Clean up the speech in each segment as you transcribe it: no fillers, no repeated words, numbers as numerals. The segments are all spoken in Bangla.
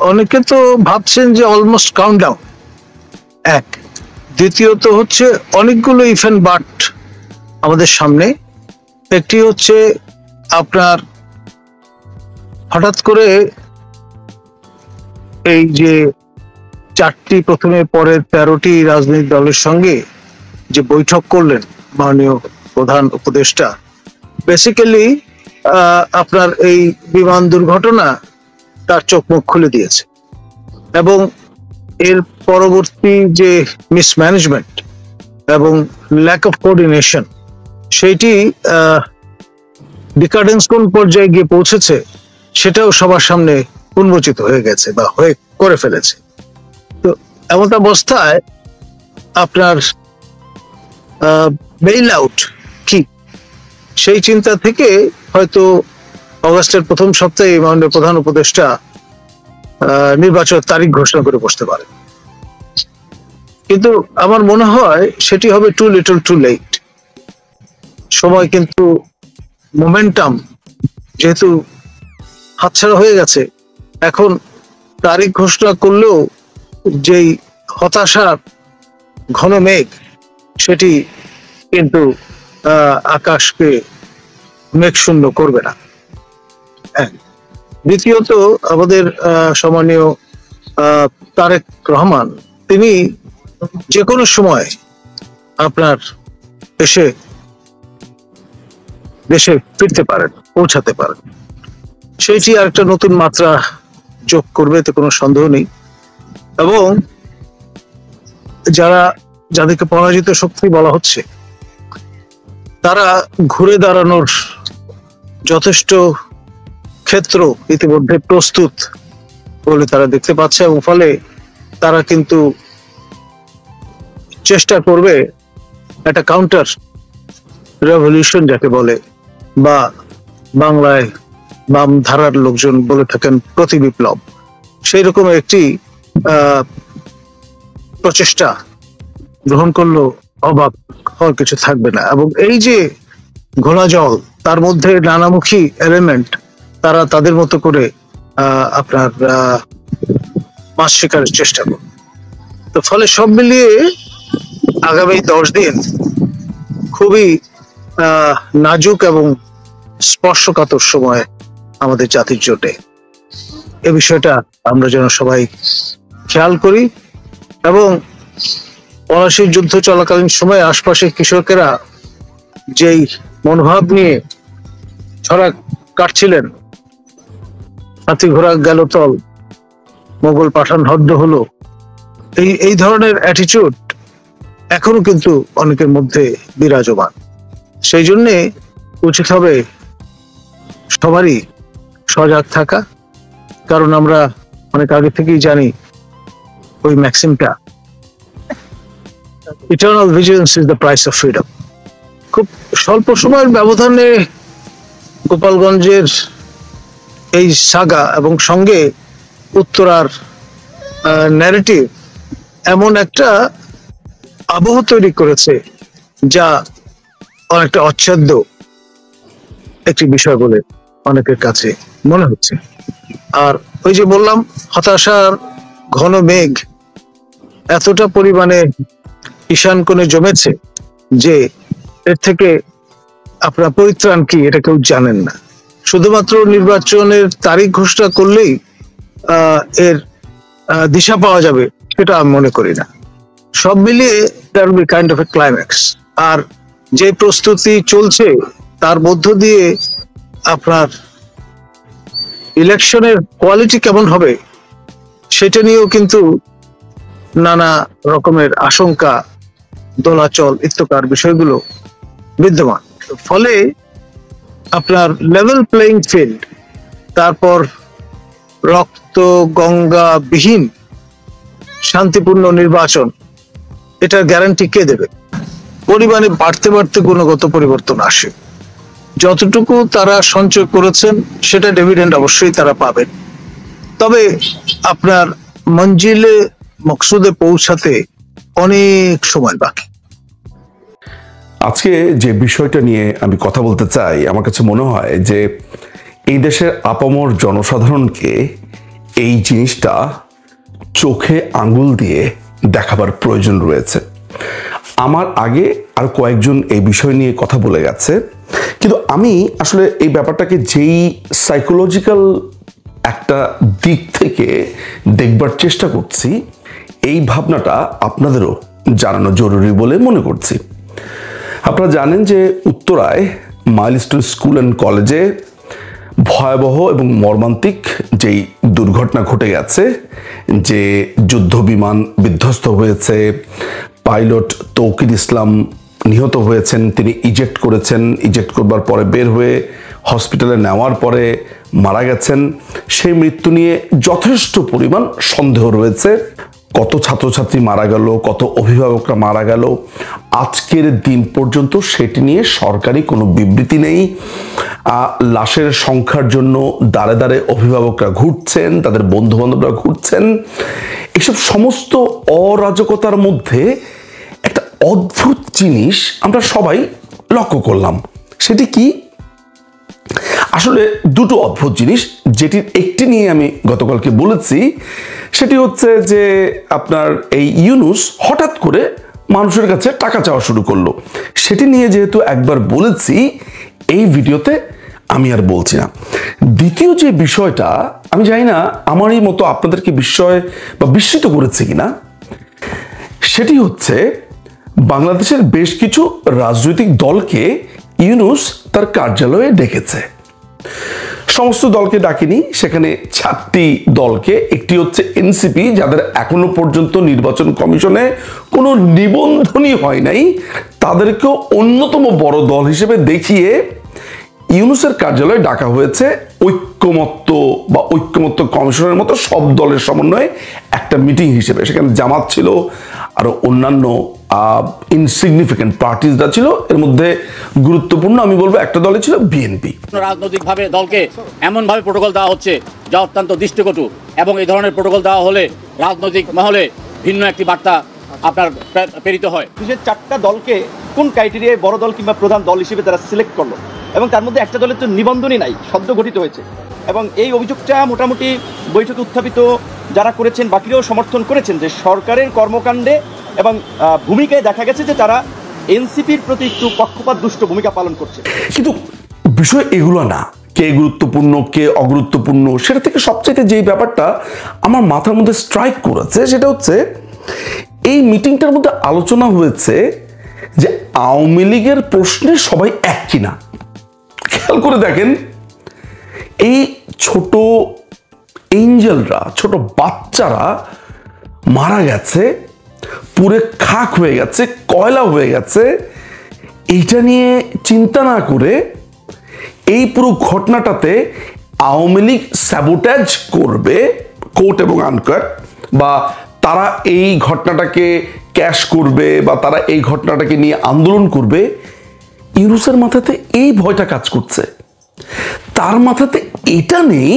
অনেকে তো ভাবছেন যে অলমোস্ট কাউন্টডাউন। এক, দ্বিতীয়ত হচ্ছে অনেকগুলো ইভেন্ট বাট আমাদের সামনে। একটি হচ্ছে আপনার হঠাৎ করে এই যে চারটি, প্রথমে পরে 13টি রাজনৈতিক দলের সঙ্গে যে বৈঠক করলেন মাননীয় প্রধান উপদেষ্টা, বেসিক্যালি আপনার এই বিমান দুর্ঘটনা তার চোখ মুখ খুলে দিয়েছে এবং এর পরবর্তী যে মিসম্যানেজমেন্ট এবং ল্যাক অফ কোঅর্ডিনেশন, সেইটি ডিকাডেন্স কোন পর্যায়ে গিয়ে পৌঁছেছে সেটাও সবার সামনে উন্মোচিত হয়ে গেছে বা হয়ে করে ফেলেছে। তো এমন অবস্থায় আপনার বেইল আউট কি, সেই চিন্তা থেকে হয়তো অগাস্টের প্রথম সপ্তাহে মাননীয় প্রধান উপদেষ্টা নির্বাচনের তারিখ ঘোষণা করে বসতে পারে। কিন্তু আমার মনে হয় সেটি হবে টু লিটল টু লেট। সময় কিন্তু, মোমেন্টাম যেহেতু হাতছাড়া হয়ে গেছে, এখন তারিখ ঘোষণা করলেও যেই হতাশার ঘন মেঘ, সেটি কিন্তু আকাশকে মেঘশূন্য করবে না। দ্বিতীয়ত, আমাদের সম্মানীয় তারেক রহমান, তিনি যে কোনো সময় আপনার এসে দেশে ফিরতে পারেন, পৌঁছাতে পারেন। সেইটি আরেকটা নতুন মাত্রা যোগ করবে, এতে কোনো সন্দেহ নেই। এবং যাদেরকে পরাজিত শক্তি বলা হচ্ছে, তারা ঘুরে দাঁড়ানোর যথেষ্ট ক্ষেত্র ইতিমধ্যে প্রস্তুত বলে তারা দেখতে পাচ্ছে, এবং ফলে তারা কিন্তু চেষ্টা করবে একটা কাউন্টার রেভলিউশন যাকে বলে, বা বাংলায় বাম ধারার লোকজন বলে থাকেন প্রতি বিপ্লব, সেই রকম একটি প্রচেষ্টা গ্রহণ করলেও অবাক হওয়ার কিছু থাকবে না। এবং এই যে ঘোলা জল, তার মধ্যে নানামুখী এলিমেন্ট তারা তাদের মতো করে আপনার মাছ শিকারের চেষ্টা করবে। তো ফলে সব মিলিয়ে আগামী 10 দিন খুবই নাজুক এবং স্পর্শকাতর সময় আমাদের জাতির জন্য। এ বিষয়টা আমরা যেন সবাই খেয়াল করি, এবং পলাশির যুদ্ধ চলাকালীন সময়ে আশপাশের কৃষকেরা যেই মনোভাব নিয়ে ছড়া কাটছিলেন, হাতি ঘোড়া গেল তল, মোগল পাঠান হদ্দ হলো, এই ধরনের অ্যাটিটিউড এখনো কিন্তু অনেকের মধ্যে বিরাজমান। সেই জন্যে উচিত হবে সবারই সজাগ থাকা, কারণ আমরা অনেক আগে থেকেই জানি ওই ম্যাক্সিমটা, eternal vigilance is the price of freedom. খুব স্বল্প সময়ের ব্যবধানে গোপালগঞ্জের এই সাগা এবং সঙ্গে উত্তরার ন্যারেটিভ এমন একটা আবহ তৈরি করেছে, যা অনেকটা অচ্ছেদ্য একটি বিষয় বলে অনেকের কাছে মনে হচ্ছে। আর ওই যে বললাম, হতাশার ঘন মেঘ এতটা পরিমাণে ঈশান কোণে জমেছে যে এর থেকে আপনার পরিত্রাণ কি, এটা কেউ জানেন না। শুধুমাত্র নির্বাচনের তারিখ ঘোষণা করলেই এর দিশা পাওয়া যাবে, সেটা আমি মনে করি না। সব মিলিয়ে that will be kind of a climax. আর যে প্রস্তুতি চলছে তার মধ্য দিয়ে আপনার ইলেকশনের কোয়ালিটি কেমন হবে সেটা নিয়েও কিন্তু নানা রকমের আশঙ্কা, দোলাচল ইত্যাকার বিষয়গুলো বিদ্যমান। ফলে আপনার লেভেল প্লেইং ফিল্ড, তারপর রক্ত গঙ্গা বিহীন শান্তিপূর্ণ নির্বাচন, এটার গ্যারান্টি কে দেবে? পরিমাণে বাড়তে বাড়তে গুণগত পরিবর্তন আসে। যতটুকু তারা সঞ্চয় করেছেন সেটা ডিভিডেন্ড অবশ্যই তারা পাবেন, তবে আপনার মঞ্জিলে মকসুদে পৌঁছাতে অনেক সময় বাকি। আজকে যে বিষয়টা নিয়ে আমি কথা বলতে চাই, আমার কাছে মনে হয় যে এই দেশের আপামর জনসাধারণকে এই জিনিসটা চোখে আঙ্গুল দিয়ে দেখাবার প্রয়োজন রয়েছে। আমার আগে আর কয়েকজন এই বিষয় নিয়ে কথা বলে গেছে, কিন্তু আমি আসলে এই ব্যাপারটাকে যেই সাইকোলজিক্যাল একটা দিক থেকে দেখবার চেষ্টা করছি, এই ভাবনাটা আপনাদেরও জানানো জরুরি বলে মনে করছি। আপনারা জানেন যে উত্তরায় মাইলস্টোন স্কুল অ্যান্ড কলেজে ভয়াবহ এবং মর্মান্তিক যেই দুর্ঘটনা ঘটে গেছে, যে যুদ্ধ বিমান বিধ্বস্ত হয়েছে, পাইলট তৌকির ইসলাম নিহত হয়েছেন, তিনি ইজেক্ট করেছেন, ইজেক্ট করবার পরে বের হয়ে হসপিটালে নেওয়ার পরে মারা গেছেন। সেই মৃত্যু নিয়ে যথেষ্ট পরিমাণ সন্দেহ রয়েছে। কত ছাত্রছাত্রী মারা গেল, কত অভিভাবকরা মারা গেল, আজকের দিন পর্যন্ত সেটি নিয়ে সরকারি কোনো বিবৃতি নেই। লাশের সংখ্যার জন্য দাঁড়ে দাঁড়ে অভিভাবকরা ঘুরছেন, তাদের বন্ধু বান্ধবরা ঘুরছেন। এসব সমস্ত অরাজকতার মধ্যে একটা অদ্ভুত জিনিস আমরা সবাই লক্ষ্য করলাম। সেটি কি? আসলে দুটো অদ্ভুত জিনিস, যেটির একটি নিয়ে আমি গতকালকে বলেছি। সেটি হচ্ছে যে আপনার এই ইউনূস হঠাৎ করে মানুষের কাছে টাকা চাওয়া শুরু করলো। সেটি নিয়ে যেহেতু একবার বলেছি, এই ভিডিওতে আমি আর বলছি না। দ্বিতীয় যে বিষয়টা, আমি জানি না আমারই মতো আপনাদেরকে বিস্ময় বা বিস্মিত করেছে কিনা, সেটি হচ্ছে বাংলাদেশের বেশ কিছু রাজনৈতিক দলকে ইউনূস তার কার্যালয়ে ডেকেছে। সমস্ত দলকে ডাকেনি, সেখানে 4টি দলকে। একটি হচ্ছে এনসিপি, যাদের এখনো পর্যন্ত নির্বাচন কমিশনে কোনো নিবন্ধনই হয় নাই, তাদেরকেও অন্যতম বড় দল হিসেবে দেখিয়ে ইউনূসের কার্যালয়ে ডাকা হয়েছে। ঐক্যমত্য কমিশনের মতো সব দলের সমন্বয়ে একটা মিটিং হিসেবে। সেখানে জামাত ছিল, আরো অন্যান্য ইনসিগনিফিকেন্ট পার্টিসরা ছিল। এর মধ্যে গুরুত্বপূর্ণ আমি বলবো একটা দলে ছিল বিএনপি। রাজনৈতিকভাবে দলকে এমনভাবে প্রোটোকল দেওয়া হচ্ছে যা অত্যন্ত দৃষ্টিকটু, এবং এই ধরনের প্রোটোকল দেওয়া হলে রাজনৈতিক মহলে ভিন্ন একটি বার্তা আপনার প্রেরিত হয়। বিশেষ 4টা দলকে কোন ক্রাইটেরিয়ায় বড় দল কিংবা প্রধান দল হিসেবে তারা সিলেক্ট করলো, এবং তার মধ্যে একটা দলের তো নিবন্ধনই নাই, সদ্য গঠিত হয়েছে। এবং এই অভিযোগটা মোটামুটি বৈঠকে উত্থাপিত যারা করেছেন বাকিরাও সমর্থন করেছেন যে সরকারের কর্মকাণ্ডে এবং ভূমিকায় দেখা গেছে যে তারা এনসিপির প্রতি একটু পক্ষপাত দুষ্ট ভূমিকা পালন করছে। কিন্তু বিষয় এগুলো না, কে গুরুত্বপূর্ণ কে অগুরুত্বপূর্ণ, সেটা থেকে সবচেয়ে যে ব্যাপারটা আমার মাথার মধ্যে স্ট্রাইক করেছে, সেটা হচ্ছে এই মিটিংটার মধ্যে আলোচনা হয়েছে যে আওয়ামী লীগের প্রশ্নে সবাই এক কিনা। খেয়াল করে দেখেন, এই ছোট এঞ্জেলরা, ছোট বাচ্চারা মারা গেছে, পুরে খাক হয়ে গেছে, কয়লা হয়ে গেছে। এইটা নিয়ে চিন্তা না করে এই পুরো ঘটনাটাতে আওয়ামী লীগ স্যাবোটেজ করবে, কোট এবং আনকোট, বা তারা এই ঘটনাটাকে ক্যাশ করবে, বা তারা এই ঘটনাটাকে নিয়ে আন্দোলন করবে। ইউনূসের মাথাতে এই ভয়টা কাজ করছে। তার মাথাতে এটা নেই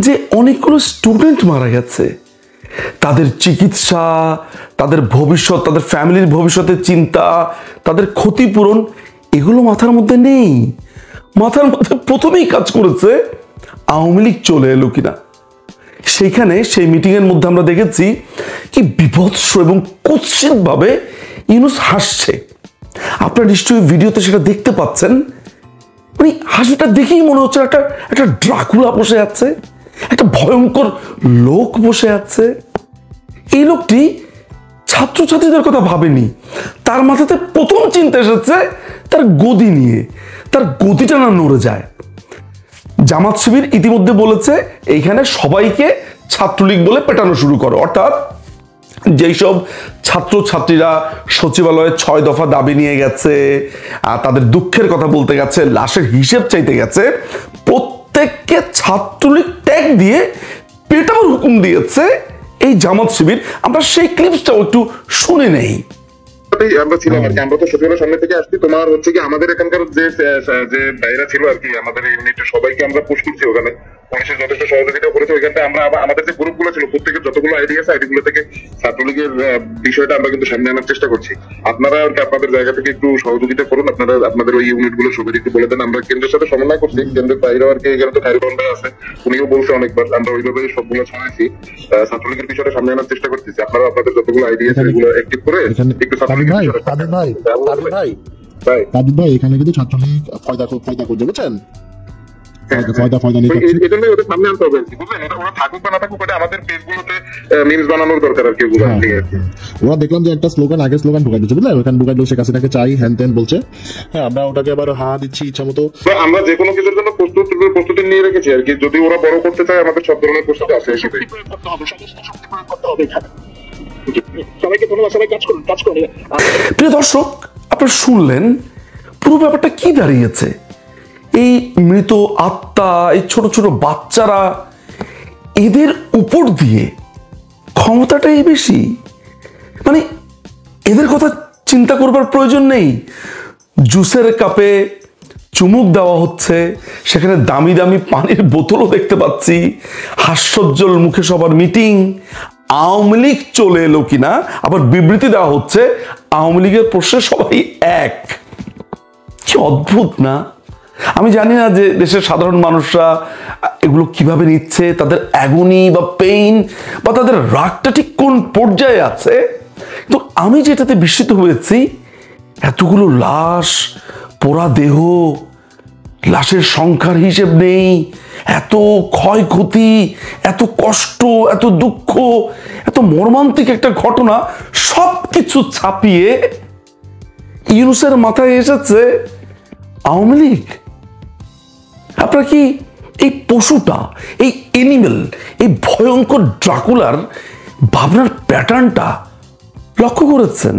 যে অনেকগুলো স্টুডেন্ট মারা গেছে, তাদের চিকিৎসা, তাদের ভবিষ্যৎ, তাদের ফ্যামিলির ভবিষ্যতের চিন্তা, তাদের ক্ষতিপূরণ, এগুলো মাথার মধ্যে নেই। মাথার মধ্যে প্রথমেই কাজ করেছে আওয়ামী লীগ চলে এলো কিনা। সেইখানে সেই মিটিং এর মধ্যে আমরা দেখেছি কি বিভৎস এবং কুৎসিত ভাবে ইউনূস হাসছে। আপনারা নিশ্চয়ই ভিডিওতে সেটা দেখতে পাচ্ছেন। মানে হাসিটা দেখেই মনে হচ্ছে একটা ড্রাকুলা বসে আছে, একটা ভয়ঙ্কর লোক বসে আছে। এই লোকটি ছাত্রছাত্রীদের কথা ভাবেনি, তার মাথাতে প্রথম চিন্তা এসেছে তার গদি নিয়ে, তার গদিটা না নড়ে যায়। জামাত শিবির ইতিমধ্যে বলেছে এইখানে সবাইকে ছাত্রলীগ বলে পেটানো শুরু করো, অর্থাৎ যেই সব ছাত্রছাত্রীরা সচিবালয়ে 6 দফা দাবি নিয়ে গেছে, তাদের দুঃখের কথা বলতে গেছে, লাশের হিসেব চাইতে গেছে, প্রত্যেককে ছাত্রলীগ ট্যাগ দিয়ে পেটানোর হুকুম দিয়েছে এই জামাত শিবির। আমরা সেই ক্লিপসটাও একটু শুনে নেই। আমরা ছিলাম আর কি, আমরা তো সচিবালয়ের সামনে থেকে আসছি। তোমার হচ্ছে কি আমাদের এখানকার যে ভাইরা ছিল আর কি, আমাদের ইউনিটের সবাইকে আমরা পুশ করছি ওখানে। পুলিশের যথেষ্ট সহযোগিতা করেছে। ওইখানটা আমরা আমাদের যে গ্রুপগুলো ছিল প্রত্যেকের যতগুলো আইডি আছে আইডিগুলো থেকে ছাত্রলীগের বিষয়টা আমরা কিন্তু সামনে আনার চেষ্টা করছি। আপনারা আপনাদের জায়গা থেকে একটু সহযোগিতা করুন, আপনারা আপনাদের ওই ইউনিট গুলো সবাই একটু বলে দেন। আমরা কেন্দ্রের সাথে সমন্বয় করছি, কেন্দ্রের বাইরেও আর কি এখানে তো খায়রুল ভাই আছে, উনিও বলছে অনেকবার, আমরা ওইভাবে সবগুলো ছড়াইছি, ছাত্রলীগের বিষয়টা সামনে আনার চেষ্টা করতেছি। আপনারা আপনাদের যতগুলো আইডি আছে এগুলো অ্যাক্টিভ করে একটু ছাত্রলীগের বিষয়টা ভাই এখানে কিন্তু ছাত্রলীগ ফয়দা করছে, বুঝছেন? এজন্যই ওদের সামনে আনতে হবে, বুঝলেন? ওরা থাকুক বা না থাকুক, ওটা আমাদের পেজগুলোতে মিমস বানানোর দরকার আর কি। ওরা দেখলাম যে একটা স্লোগান ঢুকাই দিচ্ছে, বুঝলেন? ওখানে ঢুকাই দিল শেখ হাসিনাকে চাই, হ্যান ত্যান বলছে। হ্যাঁ, আমরা ওটাকে আবার দিচ্ছি ইচ্ছা মতো। আমরা যে কোনো কিছুর জন্য প্রস্তুতি নিয়ে রেখেছি আর কি। যদি ওরা বড় করতে চায় আমাদের সব ধরনের প্রস্তুতি আছে। সবাইকে ধন্যবাদ, সবাই কাজ করুন। প্রিয় দর্শক, আপনারা শুনলেন পুরো ব্যাপারটা কি দাঁড়িয়েছে। এই মৃত আত্মা, এই ছোট ছোট বাচ্চারা, এদের উপর দিয়ে ক্ষমতাটাই বেশি। মানে এদের কথা চিন্তা করবার প্রয়োজন নেই। জুসের কাপে চুমুক দেওয়া হচ্ছে, সেখানে দামি দামি পানির বোতলও দেখতে পাচ্ছি, হাস্যোজ্জ্বল মুখে সবার মিটিং। আওয়ামী লীগ চলে এলো কিনা আবার বিবৃতি দেওয়া হচ্ছে আওয়ামী লীগের প্রশ্নে সবাই এক। কি অদ্ভুত না? আমি জানি না যে দেশের সাধারণ মানুষরা এগুলো কিভাবে নিচ্ছে, তাদের অ্যাগনি বা পেইন বা তাদের রাগটা ঠিক কোন পর্যায়ে আছে। তো আমি যেটাতে বিস্মিত হয়েছি, এতগুলো লাশ, পোড়া দেহ, লাশের সংখ্যার হিসেব নেই, এত ক্ষয়ক্ষতি, এত কষ্ট, এত দুঃখ, এত মর্মান্তিক একটা ঘটনা, সবকিছু ছাপিয়ে ইউনূসের মাথায় এসেছে আওয়ামী লীগ। আপনারা কি এই পশুটা, এই এনিমেল, এই ভয়ঙ্কর ড্রাকুলার ভাবনার প্যাটার্নটা লক্ষ্য করেছেন?